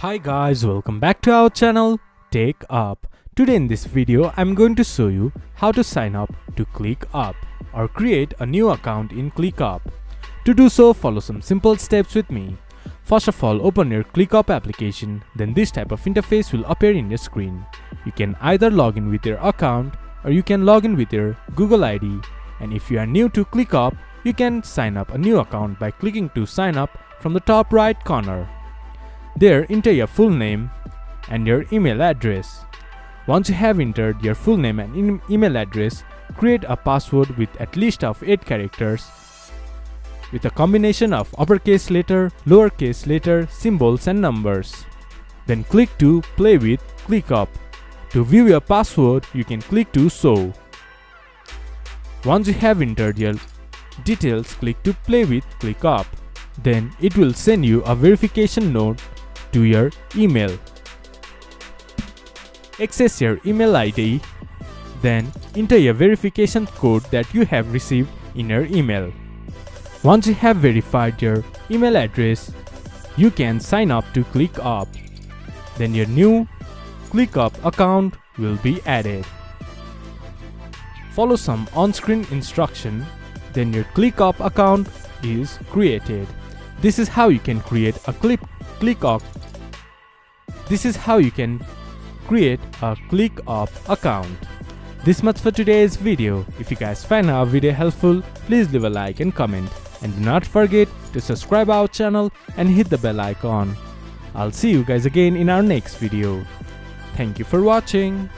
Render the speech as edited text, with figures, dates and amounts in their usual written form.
Hi guys, welcome back to our channel TechUp. Today in this video I'm going to show you how to sign up to ClickUp or create a new account in ClickUp. To do so, follow some simple steps with me. First of all, open your ClickUp application, then this type of interface will appear in your screen. You can either log in with your account or you can log in with your Google ID. And if you are new to ClickUp, you can sign up a new account by clicking to sign up from the top right corner. There, enter your full name and your email address. Once you have entered your full name and email address, create a password with at least of 8 characters with a combination of uppercase letter, lowercase letter, symbols and numbers. Then click to play with ClickUp. To view your password, you can click to show. Once you have entered your details, click to play with ClickUp. Then it will send you a verification note to your email. Access your email ID, then enter your verification code that you have received in your email. Once you have verified your email address, you can sign up to ClickUp. Then your new ClickUp account will be added. Follow some on-screen instruction, then your ClickUp account is created. This is how you can create a ClickUp account. This much for today's video. If you guys find our video helpful, please leave a like and comment. And do not forget to subscribe our channel and hit the bell icon. I'll see you guys again in our next video. Thank you for watching.